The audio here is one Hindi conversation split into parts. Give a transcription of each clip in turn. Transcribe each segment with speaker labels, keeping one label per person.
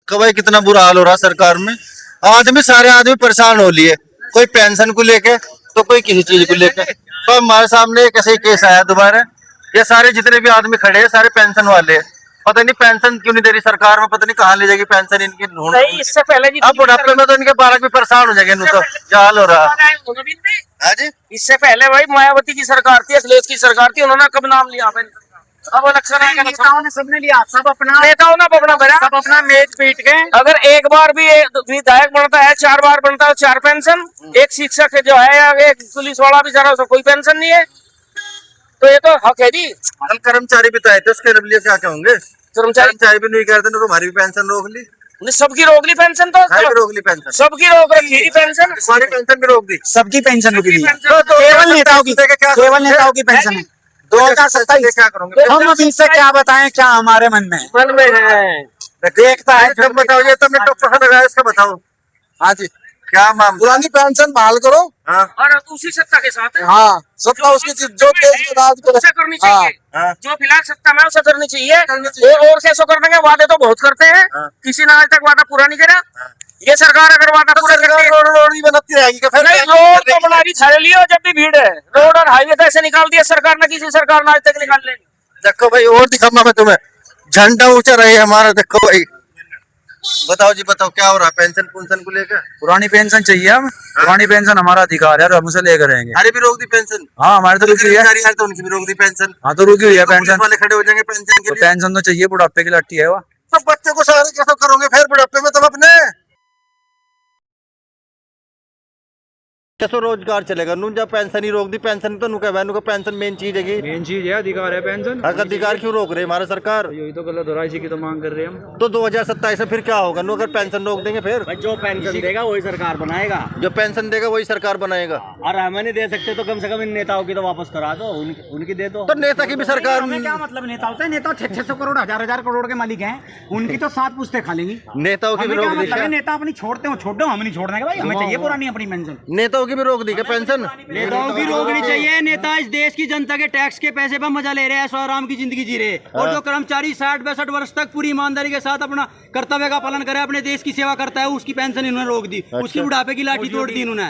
Speaker 1: भाई कितना बुरा हाल हो रहा सरकार में। सारे आदमी परेशान हो लिए, कोई पेंशन को लेके तो कोई किसी चीज को लेके। तो हमारे सामने एक ऐसे ही केस आया दोबारा। ये सारे जितने भी आदमी खड़े हैं सारे पेंशन वाले हैं। पता नहीं पेंशन क्यों नहीं दे रही सरकार में, पता नहीं कहाँ ले जाएगी पेंशन इनकी ढूंढ।
Speaker 2: इससे पहले
Speaker 1: अब बुढ़ापे में तो इनके बालक भी परेशान हो जाएंगे। तो क्या हाल हो रहा है जी।
Speaker 2: इससे पहले भाई मायावती की सरकार थी, अखिलेश की सरकार थी, उन्होंने कब नाम लिया? अब इलेक्शन आएगा,
Speaker 3: नेताओं ने सबने लिया, सब अपना
Speaker 2: भरा,
Speaker 3: सब अपना मेज पीट के।
Speaker 2: अगर एक बार भी विधायक बनता है, 4 बार बनता है 4 पेंशन। एक शिक्षक जो है या एक पुलिस वाला भी जरा कोई पेंशन नहीं है, तो ये तो हक है जी।
Speaker 1: कल कर्मचारी भी तो आए थे, उसके लिए क्या कहोगे? कर्मचारी भी नहीं करते तो हमारी भी पेंशन रोक ली।
Speaker 2: सबकी रोक ली पेंशन, तो
Speaker 1: रोक ली पेंशन,
Speaker 2: सबकी रोक रखी पेंशन,
Speaker 1: हमारी पेंशन भी रोक दी।
Speaker 3: सबकी पेंशन रुक गई,
Speaker 1: तो
Speaker 3: केवल नेताओं की पेंशन है। 2027
Speaker 1: क्या करोगे?
Speaker 3: हम अब इनसे क्या बताएं, क्या हमारे मन में
Speaker 2: है।
Speaker 3: देखता है।
Speaker 1: जब बताओ, ये तुमने टॉप पसंद लगाया, इसका बताओ।
Speaker 3: हाँ जी,
Speaker 1: क्या मामला?
Speaker 3: पुरानी पेंशन बहाल करो।
Speaker 1: हाँ
Speaker 2: और उसी सत्ता के साथ
Speaker 3: हाँ, सत्ता उसकी जो देश में राज करे
Speaker 2: उसे करनी चाहिए।
Speaker 1: हाँ।
Speaker 2: जो फिलहाल सत्ता में उसे करनी चाहिए। और कैसे कर देंगे? वादे तो बहुत करते हैं, किसी ने आज तक वादा पूरा नहीं करा। ये सरकार अगर वादा पूरा करती है,
Speaker 1: रोड ही बनाती रहेगी क्या?
Speaker 2: नहीं, रोड तो बना रही था लियो जब भी भीड़ है। रोड और हाईवे तो ऐसे निकाल दिया सरकार ने, किसी सरकार ने आज तक निकाल लेंगे।
Speaker 1: देखो भाई, और दिखाऊंगा मैं तुम्हें, झंडा ऊंचा रहे हमारा। देखो भाई, बताओ जी, बताओ क्या हो रहा है पेंशन को लेकर?
Speaker 3: पुरानी पेंशन चाहिए हम। पुरानी पेंशन हमारा अधिकार है और हम उसे लेकर रहेंगे।
Speaker 1: हमारी भी रोक दी पेंशन।
Speaker 3: हाँ, हमारे तो रुकी है।
Speaker 1: तो उनकी भी रोक दी पेंशन।
Speaker 3: हाँ, तो रुकी हुई है पेंशन।
Speaker 1: वाले खड़े हो जाएंगे पेंशन के लिए।
Speaker 3: पेंशन तो चाहिए, बुढ़ापे की लट्टी है वो।
Speaker 1: तो बच्चे को सहारे कैसे करोगे फिर बुढ़ापे में तुम अपने? कैसे रोजगार चलेगा? नू जब पेंशन ही रोक दी, पेंशन तो नुका का पेंशन मेन चीज है।
Speaker 3: मेन चीज है, अधिकार है पेंशन।
Speaker 1: अधिकार क्यों रोक रहे हमारा सरकार?
Speaker 3: यही तो गलत हो रहा है, इसी की तो मांग कर रहे हैं हम।
Speaker 1: तो 2027 में फिर क्या होगा? नो अगर पेंशन रोक देंगे फिर
Speaker 4: जो पेंशन देगा वही सरकार बनाएगा।
Speaker 1: जो पेंशन देगा वही सरकार बनाएगा।
Speaker 4: और हमें नहीं दे सकते तो कम से कम इन नेताओं की तो वापस करा दो, उनकी दे दो।
Speaker 1: तो नेता की भी सरकार
Speaker 3: हमें क्या मतलब नेताओं से? नेता 600 करोड़ 1000 करोड़ के मालिक हैं, उनकी तो 7 पुश्ते खा लेंगी।
Speaker 1: नेताओं की भी रोक दी क्या?
Speaker 3: नेता अपनी छोड़ते हो, छोड़ दो, हम नहीं छोड़ने भाई, हमें चाहिए पुरानी अपनी पेंशन।
Speaker 1: नेताओं की भी रोक दी क्या पेंशन?
Speaker 4: नेताओं की रोकनी चाहिए। नेता इस देश की जनता के टैक्स के पैसे पर मजा ले रहे हैं, आराम की जिंदगी जी रहे। और जो कर्मचारी 60-62 वर्ष तक पूरी ईमानदारी के साथ अपना कर्तव्य का पालन करे, अपने देश की सेवा करता है, उसकी पेंशन इन्होंने रोक दी। उसकी बुढ़ापे की लाठी तोड़ दी इन्होंने।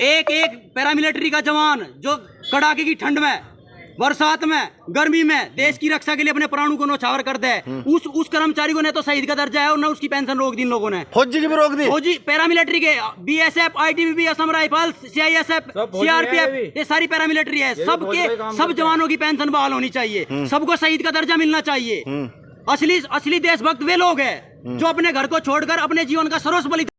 Speaker 4: एक पैरामिलिट्री का जवान जो कड़ाके की ठंड में, बरसात में, गर्मी में देश की रक्षा के लिए अपने प्राणों को न्यौछावर करते हैं, उस कर्मचारी को न तो शहीद का दर्जा है और न उसकी पेंशन रोक दी इन लोगों ने।
Speaker 1: फौजी की भी रोक दी।
Speaker 4: फौजी, पैरामिलिट्री के, BSF, ITBP, Assam rifles, CISF, CRPF, ये सारी पैरामिलिट्री है। सब जवानों की पेंशन बहाल होनी चाहिए, सबको शहीद का दर्जा मिलना चाहिए। असली देशभक्त वे लोग हैं जो अपने घर को छोड़कर अपने जीवन का सर्वस्व बलिदान